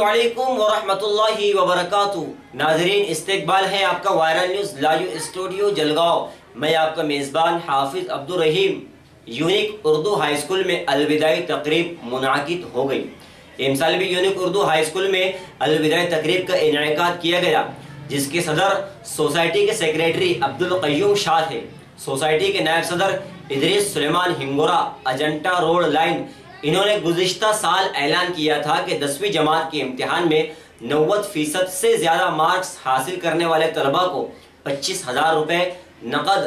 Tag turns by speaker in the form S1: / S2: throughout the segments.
S1: अस्सलामुअलैकुम वरहमतुल्लाहि वबरकातुहू। नाज़रीन, इस्तकबाल है आपका viral news live studio Jalgaon. मैं आपका मेज़बान हाफिज़ अब्दुल रहीम। यूनिक उर्दू हाई स्कूल में अलविदाई तकरीब मुनाकिद हो गई। इमसाल भी यूनिक उर्दू हाई स्कूल में अलविदाई तकरीब का इनेकाद किया गया, जिसके सदर सोसाइटी के सेक्रेटरी अब्दुल क़य्यूम शाह थे। सोसाइटी के नायब सदर इदरीस सुलेमान हिंगोरा, अजंटा रोड लाइन। इन्होंने गुज़िश्ता साल ऐलान किया था कि 10वीं जमात के इम्तिहान में 90% से ज़्यादा मार्क्स हासिल करने वाले तलबा को 25,000 रुपये नकद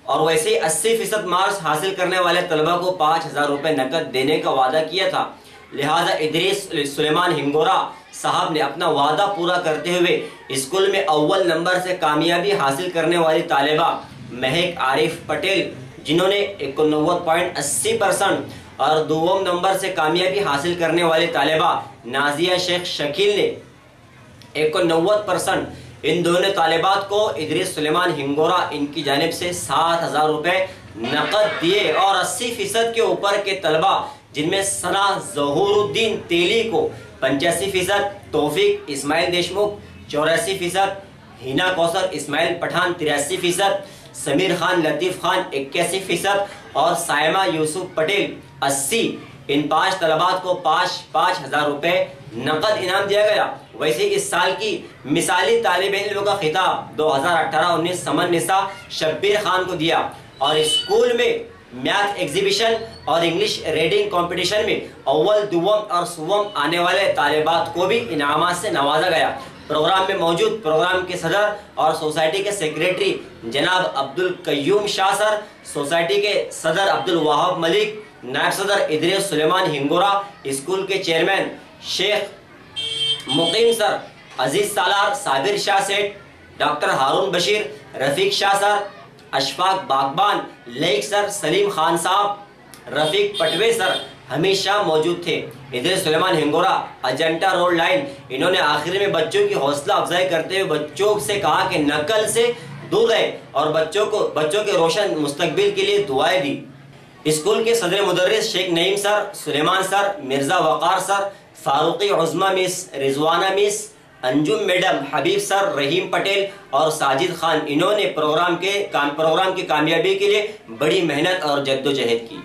S1: और वैसे 80% मार्क्स हासिल करने वाले तलबा को 5,000 रुपये नकद देने का वादा किया था। लिहाजा इदरीस सुलेमान हिंगोरा साहब ने अपना वादा पूरा करते हुए स्कूल में अव्वल नंबर से कामयाबी हासिल करने वाली तालिबा महक आरिफ पटेल, जिन्होंने 89.80% और दोम नंबर से कामयाबी हासिल करने वाली तालिबा नाजिया शेख शकील ने 89%, इन दोनों तालिबात को इदरीस सुलेमान हिंगोरा इनकी जानिब से 7,000 रुपये नकद दिए और 80% के ऊपर के तलबा, जिनमें सना ज़हूरुद्दीन तेली को 85%, तौफीक इस्माइल देशमुख 84%, हिना कौसर इस्माइल पठान 83%, समीर खान लतीफ़ खान 81% और सायमा यूसुफ पटेल 80, इन 5 तलबात को 5,000 रुपये नकद इनाम दिया गया। वैसे इस साल की मिसाली तालिब इल्म का खिताब 2018-19 समन निसा शब्बीर खान को दिया और स्कूल में मैथ एग्जीबिशन और इंग्लिश रीडिंग कंपटीशन में अव्वल, दुवम और सुवम आने वाले तालिबात को भी इनामात से नवाजा गया। प्रोग्राम में मौजूद प्रोग्राम के सदर और सोसाइटी के सेक्रेटरी जनाब अब्दुल क़य्यूम शाह सर, सोसाइटी के सदर अब्दुल वहाब मलिक, नायब सदर इदरीस सुलेमान हिंगोरा, स्कूल के चेयरमैन शेख मुकीम सर, अजीज सालार, साबिर शाह सेठ, डॉक्टर हारून बशीर, रफीक शाह सर, अशफाक बागबान, लेक सर, सलीम खान साहब, रफीक पटवे सर हमेशा मौजूद थे। Idris Suleman Hingora, Ajanta road line. इन्होंने आखिर में बच्चों की हौसला अफजाई करते हुए बच्चों से कहा कि नकल से दूर रहे और बच्चों के रोशन मुस्तकबिल के लिए दुआएं दी। स्कूल के सदर मुदर्रिस Sheikh Naeem sir, Suleman sir, Mirza Waqar sir, Farooqui Uzma miss, Rizwana miss, Anjum madam, Habib sir, Rahim Patel और साजिद खान, इन्होंने प्रोग्राम की कामयाबी के लिए बड़ी मेहनत और जद्दोजहद की।